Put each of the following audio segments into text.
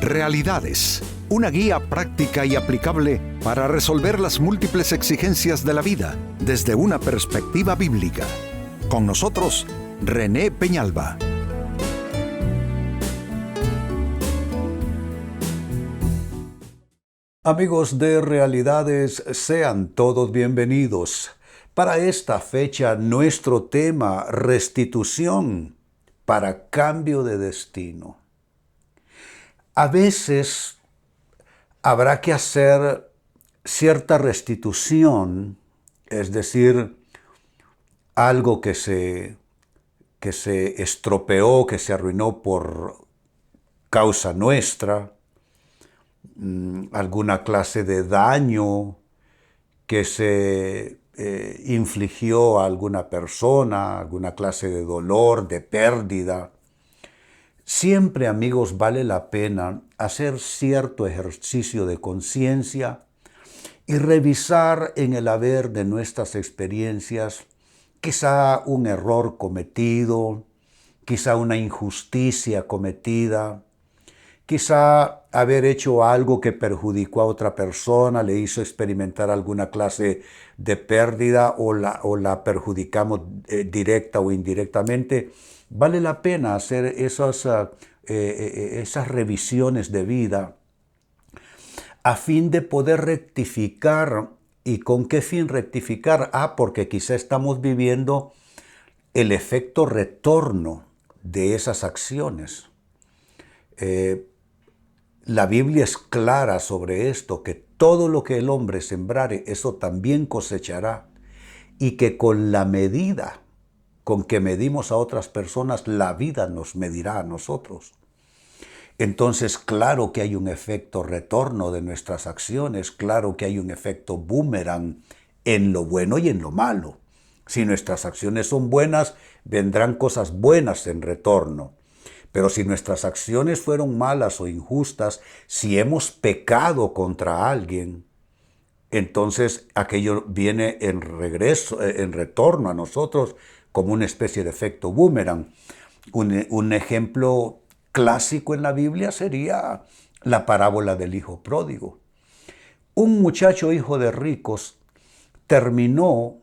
Realidades, una guía práctica y aplicable para resolver las múltiples exigencias de la vida desde una perspectiva bíblica. Con nosotros, René Peñalba. Amigos de Realidades, sean todos bienvenidos. Para esta fecha, nuestro tema, restitución para cambio de destino. A veces habrá que hacer cierta restitución, es decir, algo que se estropeó, que se arruinó por causa nuestra, alguna clase de daño que se infligió a alguna persona, alguna clase de dolor, de pérdida. Siempre, amigos, vale la pena hacer cierto ejercicio de conciencia y revisar en el haber de nuestras experiencias quizá un error cometido, quizá una injusticia cometida, quizá haber hecho algo que perjudicó a otra persona, le hizo experimentar alguna clase de pérdida o la perjudicamos directa o indirectamente. Vale la pena hacer esas revisiones de vida a fin de poder rectificar. ¿Y con qué fin rectificar? Porque quizá estamos viviendo el efecto retorno de esas acciones. La Biblia es clara sobre esto, que todo lo que el hombre sembrare, eso también cosechará, y que con la medida con que medimos a otras personas, la vida nos medirá a nosotros. Entonces, claro que hay un efecto retorno de nuestras acciones, claro que hay un efecto boomerang en lo bueno y en lo malo. Si nuestras acciones son buenas, vendrán cosas buenas en retorno. Pero si nuestras acciones fueron malas o injustas, si hemos pecado contra alguien, entonces aquello viene en retorno a nosotros como una especie de efecto boomerang. Un ejemplo clásico en la Biblia sería la parábola del hijo pródigo. Un muchacho hijo de ricos terminó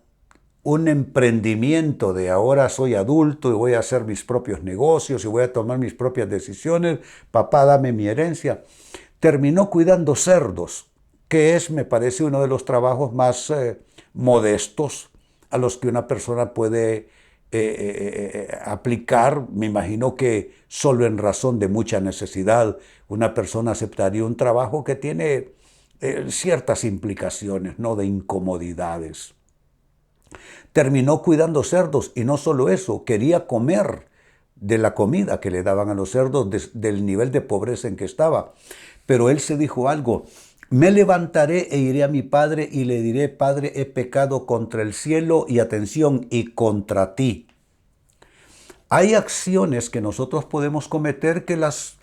un emprendimiento de ahora soy adulto y voy a hacer mis propios negocios y voy a tomar mis propias decisiones, papá dame mi herencia. Terminó cuidando cerdos, que es, me parece, uno de los trabajos más modestos a los que una persona puede aplicar. Me imagino que solo en razón de mucha necesidad una persona aceptaría un trabajo que tiene ciertas implicaciones, ¿no?, de incomodidades. Terminó cuidando cerdos y no solo eso, quería comer de la comida que le daban a los cerdos del nivel de pobreza en que estaba. Pero él se dijo algo: me levantaré e iré a mi padre y le diré, Padre, he pecado contra el cielo y, atención, y contra ti. Hay acciones que nosotros podemos cometer que las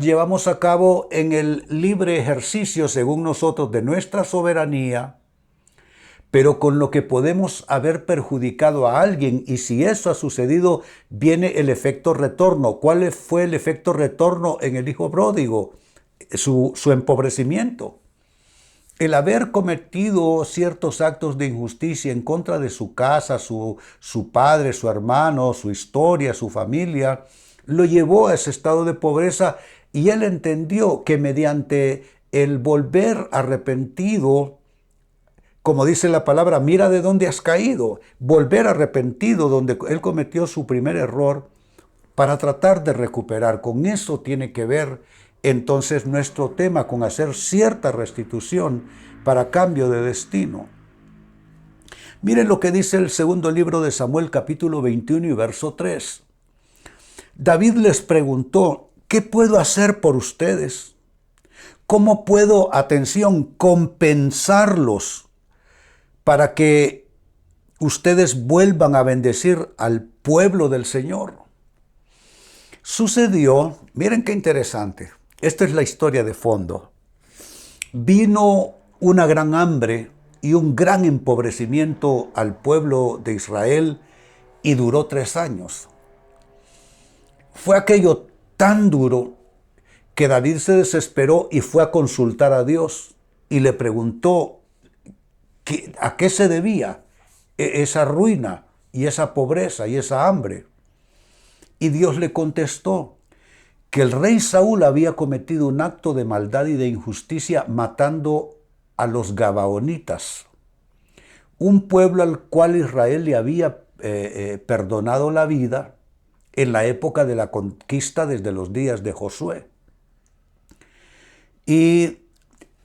llevamos a cabo en el libre ejercicio, según nosotros, de nuestra soberanía, pero con lo que podemos haber perjudicado a alguien, y si eso ha sucedido, viene el efecto retorno. ¿Cuál fue el efecto retorno en el hijo pródigo? Su empobrecimiento. El haber cometido ciertos actos de injusticia en contra de su casa, su padre, su hermano, su historia, su familia, lo llevó a ese estado de pobreza, y él entendió que mediante el volver arrepentido, como dice la palabra, mira de dónde has caído, volver arrepentido donde él cometió su primer error para tratar de recuperar. Con eso tiene que ver entonces nuestro tema, con hacer cierta restitución para cambio de destino. Miren lo que dice el segundo libro de Samuel, capítulo 21 y verso 3. David les preguntó, ¿qué puedo hacer por ustedes? ¿Cómo puedo, atención, compensarlos para que ustedes vuelvan a bendecir al pueblo del Señor? Sucedió, miren qué interesante, esta es la historia de fondo. Vino una gran hambre y un gran empobrecimiento al pueblo de Israel y duró 3 años. Fue aquello tan duro que David se desesperó y fue a consultar a Dios y le preguntó a qué se debía esa ruina y esa pobreza y esa hambre. Y Dios le contestó que el rey Saúl había cometido un acto de maldad y de injusticia matando a los gabaonitas, un pueblo al cual Israel le había perdonado la vida en la época de la conquista desde los días de Josué. Y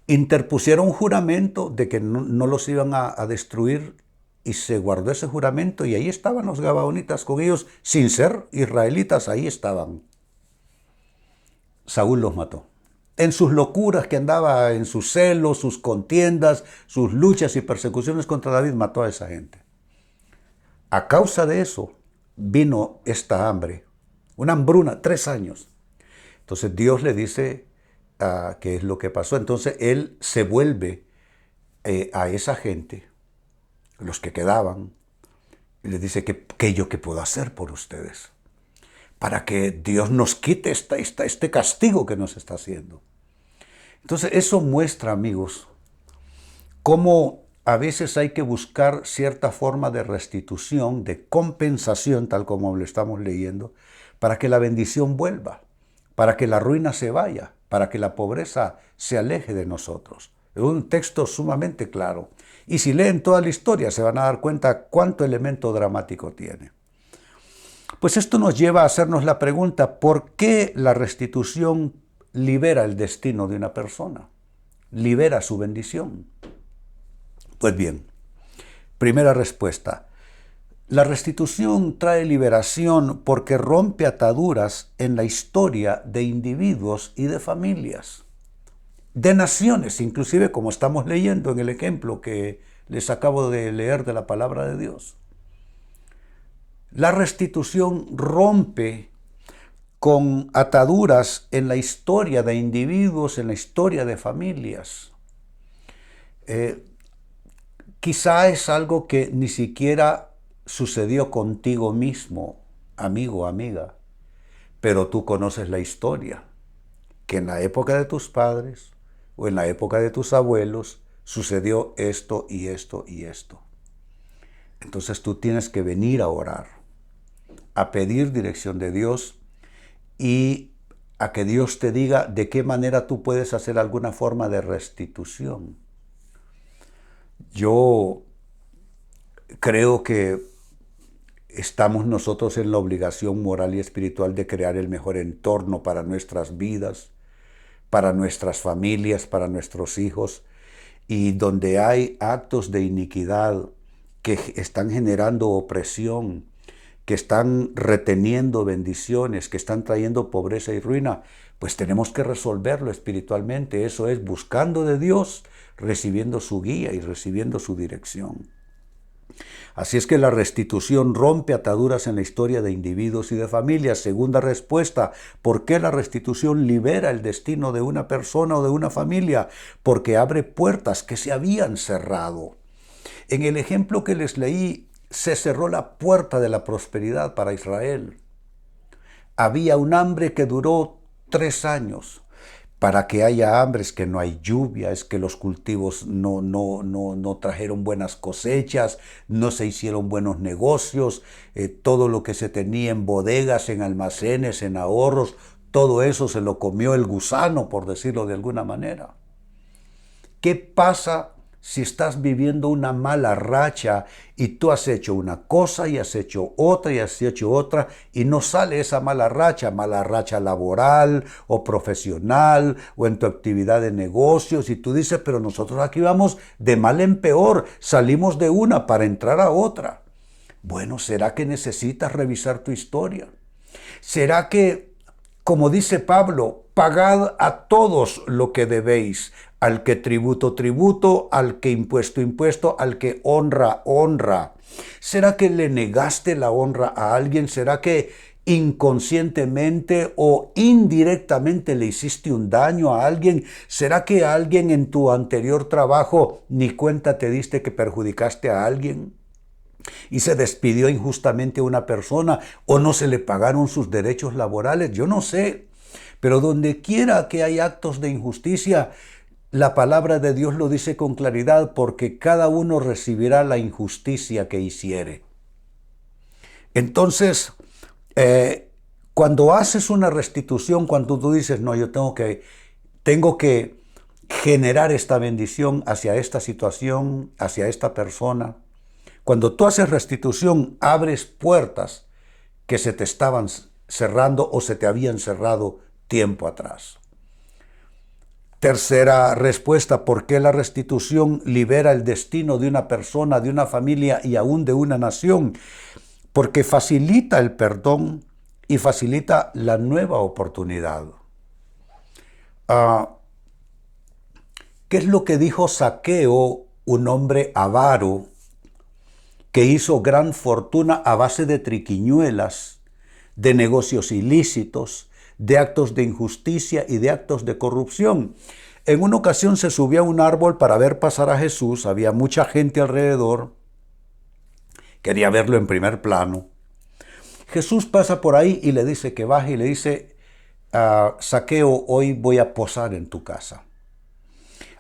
interpusieron un juramento de que no los iban a destruir, y se guardó ese juramento, y ahí estaban los gabaonitas con ellos, sin ser israelitas, ahí estaban. Saúl los mató. En sus locuras que andaba, en sus celos, sus contiendas, sus luchas y persecuciones contra David, mató a esa gente. A causa de eso vino esta hambre, una hambruna, 3 años. Entonces Dios le dice qué es lo que pasó. Entonces él se vuelve a esa gente, los que quedaban, y les dice que yo qué puedo hacer por ustedes, para que Dios nos quite este castigo que nos está haciendo. Entonces eso muestra, amigos, cómo a veces hay que buscar cierta forma de restitución, de compensación, tal como lo estamos leyendo, para que la bendición vuelva, para que la ruina se vaya, para que la pobreza se aleje de nosotros. Es un texto sumamente claro. Y si leen toda la historia se van a dar cuenta cuánto elemento dramático tiene. Pues esto nos lleva a hacernos la pregunta, ¿por qué la restitución libera el destino de una persona? Libera su bendición. Pues bien, primera respuesta. La restitución trae liberación porque rompe ataduras en la historia de individuos y de familias, de naciones, inclusive como estamos leyendo en el ejemplo que les acabo de leer de la palabra de Dios. La restitución rompe con ataduras en la historia de individuos, en la historia de familias. Quizá es algo que ni siquiera sucedió contigo mismo, amigo o amiga, pero tú conoces la historia, que en la época de tus padres o en la época de tus abuelos sucedió esto y esto y esto. Entonces tú tienes que venir a orar, a pedir dirección de Dios y a que Dios te diga de qué manera tú puedes hacer alguna forma de restitución. Yo creo que estamos nosotros en la obligación moral y espiritual de crear el mejor entorno para nuestras vidas, para nuestras familias, para nuestros hijos, y donde hay actos de iniquidad que están generando opresión, que están reteniendo bendiciones, que están trayendo pobreza y ruina, pues tenemos que resolverlo espiritualmente. Eso es buscando de Dios, recibiendo su guía y recibiendo su dirección. Así es que la restitución rompe ataduras en la historia de individuos y de familias. Segunda respuesta, ¿por qué la restitución libera el destino de una persona o de una familia? Porque abre puertas que se habían cerrado. En el ejemplo que les leí, se cerró la puerta de la prosperidad para Israel. Había un hambre que duró 3 años. Para que haya hambre es que no hay lluvia, es que los cultivos no trajeron buenas cosechas, no se hicieron buenos negocios, todo lo que se tenía en bodegas, en almacenes, en ahorros, todo eso se lo comió el gusano, por decirlo de alguna manera. ¿Qué pasa si estás viviendo una mala racha y tú has hecho una cosa y has hecho otra y has hecho otra y no sale esa mala racha laboral o profesional o en tu actividad de negocios, y tú dices, pero nosotros aquí vamos de mal en peor, salimos de una para entrar a otra? Bueno, ¿será que necesitas revisar tu historia? ¿Será que, como dice Pablo, pagad a todos lo que debéis? Al que tributo, tributo, al que impuesto, impuesto, al que honra, honra. ¿Será que le negaste la honra a alguien? ¿Será que inconscientemente o indirectamente le hiciste un daño a alguien? ¿Será que a alguien en tu anterior trabajo ni cuenta te diste que perjudicaste a alguien? ¿Y se despidió injustamente a una persona o no se le pagaron sus derechos laborales? Yo no sé. Pero donde quiera que hay actos de injusticia, la palabra de Dios lo dice con claridad, porque cada uno recibirá la injusticia que hiciere. Entonces, cuando haces una restitución, cuando tú dices, no, yo tengo que generar esta bendición hacia esta situación, hacia esta persona. Cuando tú haces restitución, abres puertas que se te estaban cerrando o se te habían cerrado tiempo atrás. Tercera respuesta: ¿por qué la restitución libera el destino de una persona, de una familia y aún de una nación? Porque facilita el perdón y facilita la nueva oportunidad. ¿Qué es lo que dijo Zaqueo, un hombre avaro que hizo gran fortuna a base de triquiñuelas, de negocios ilícitos, de actos de injusticia y de actos de corrupción? En una ocasión se subió a un árbol para ver pasar a Jesús. Había mucha gente alrededor. Quería verlo en primer plano. Jesús pasa por ahí y le dice que baje y le dice: Zaqueo, hoy voy a posar en tu casa.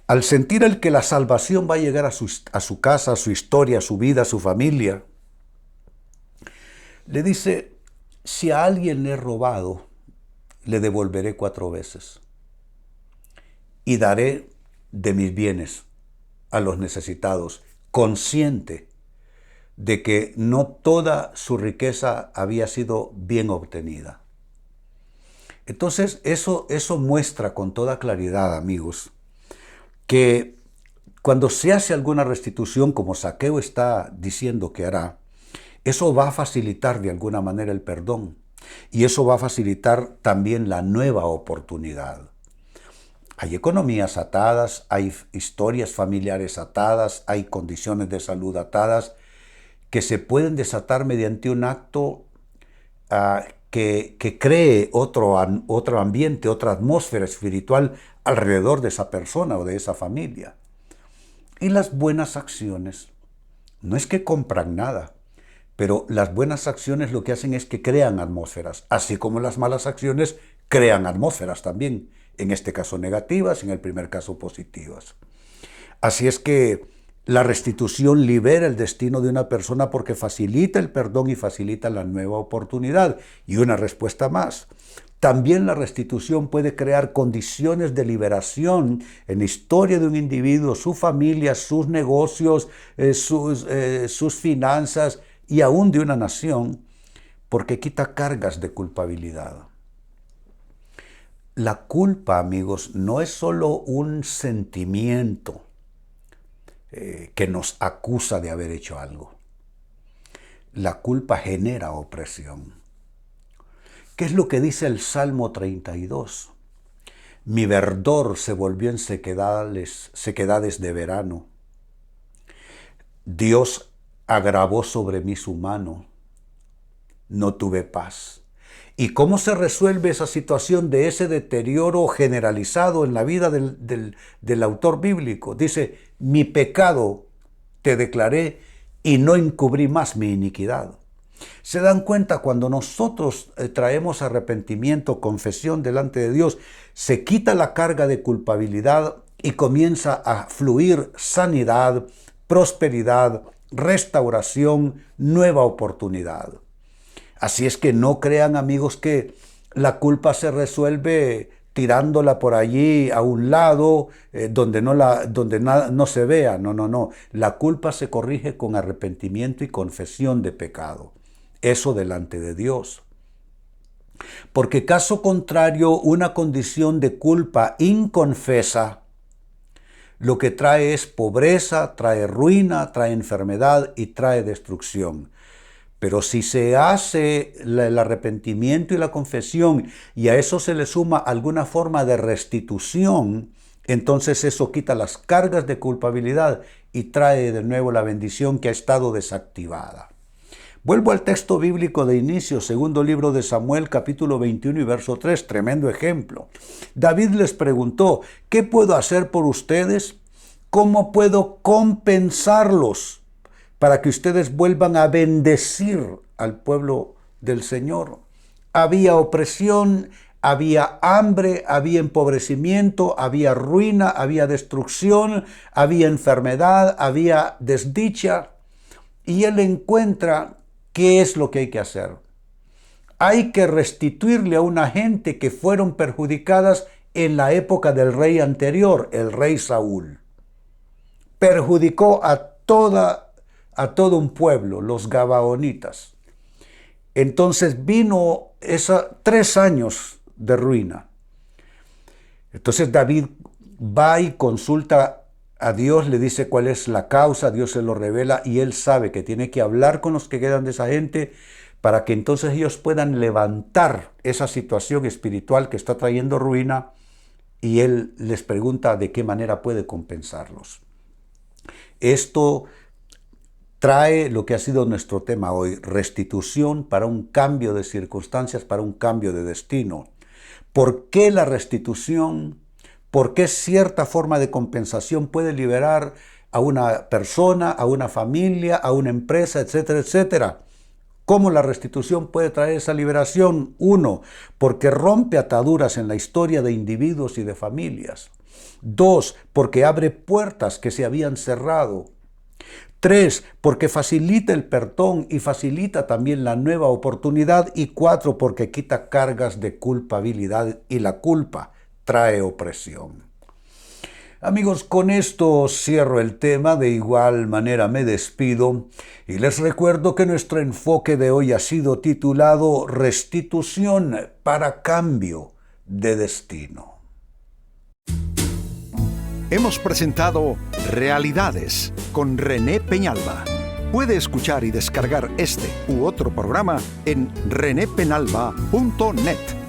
Al sentir él que la salvación va a llegar a su casa, a su historia, a su vida, a su familia, le dice: si a alguien le he robado, le devolveré 4 veces y daré de mis bienes a los necesitados, consciente de que no toda su riqueza había sido bien obtenida. Entonces, eso muestra con toda claridad, amigos, que cuando se hace alguna restitución, como Zaqueo está diciendo que hará, eso va a facilitar de alguna manera el perdón, y eso va a facilitar también la nueva oportunidad. Hay economías atadas, hay historias familiares atadas, hay condiciones de salud atadas que se pueden desatar mediante un acto que cree otro ambiente, otra atmósfera espiritual alrededor de esa persona o de esa familia. Y las buenas acciones no es que compran nada, pero las buenas acciones lo que hacen es que crean atmósferas, así como las malas acciones crean atmósferas también, en este caso negativas, en el primer caso positivas. Así es que la restitución libera el destino de una persona porque facilita el perdón y facilita la nueva oportunidad. Y una respuesta más: también la restitución puede crear condiciones de liberación en la historia de un individuo, su familia, sus negocios, sus finanzas y aún de una nación, porque quita cargas de culpabilidad. La culpa, amigos, no es solo un sentimiento que nos acusa de haber hecho algo. La culpa genera opresión. ¿Qué es lo que dice el Salmo 32? Mi verdor se volvió en sequedades de verano. Dios agravó sobre mí su mano. No tuve paz. ¿Y cómo se resuelve esa situación de ese deterioro generalizado en la vida del autor bíblico? Dice: mi pecado te declaré y no encubrí más mi iniquidad. ¿Se dan cuenta? Cuando nosotros traemos arrepentimiento, confesión delante de Dios, se quita la carga de culpabilidad y comienza a fluir sanidad, prosperidad, restauración, nueva oportunidad. Así es que no crean, amigos, que la culpa se resuelve tirándola por allí a un lado donde no se vea. No. La culpa se corrige con arrepentimiento y confesión de pecado. Eso delante de Dios. Porque caso contrario, una condición de culpa inconfesa lo que trae es pobreza, trae ruina, trae enfermedad y trae destrucción. Pero si se hace el arrepentimiento y la confesión y a eso se le suma alguna forma de restitución, entonces eso quita las cargas de culpabilidad y trae de nuevo la bendición que ha estado desactivada. Vuelvo al texto bíblico de inicio, segundo libro de Samuel, capítulo 21 y verso 3, tremendo ejemplo. David les preguntó: ¿qué puedo hacer por ustedes? ¿Cómo puedo compensarlos para que ustedes vuelvan a bendecir al pueblo del Señor? Había opresión, había hambre, había empobrecimiento, había ruina, había destrucción, había enfermedad, había desdicha. Y él encuentra qué es lo que hay que hacer. Hay que restituirle a una gente que fueron perjudicadas en la época del rey anterior, el rey Saúl. Perjudicó a todo un pueblo, los gabaonitas. Entonces vino 3 años de ruina. Entonces David va y consulta a Dios, le dice cuál es la causa, Dios se lo revela y él sabe que tiene que hablar con los que quedan de esa gente para que entonces ellos puedan levantar esa situación espiritual que está trayendo ruina, y él les pregunta de qué manera puede compensarlos. Esto trae lo que ha sido nuestro tema hoy, restitución para un cambio de circunstancias, para un cambio de destino. ¿Por qué la restitución? ¿Por qué cierta forma de compensación puede liberar a una persona, a una familia, a una empresa, etcétera, etcétera? ¿Cómo la restitución puede traer esa liberación? 1, porque rompe ataduras en la historia de individuos y de familias. 2, porque abre puertas que se habían cerrado. 3, porque facilita el perdón y facilita también la nueva oportunidad. Y 4, porque quita cargas de culpabilidad, y la culpa trae opresión. Amigos, con esto cierro el tema, de igual manera me despido y les recuerdo que nuestro enfoque de hoy ha sido titulado Restitución para cambio de destino. Hemos presentado Realidades con René Peñalba. Puede escuchar y descargar este u otro programa en renépenalba.net.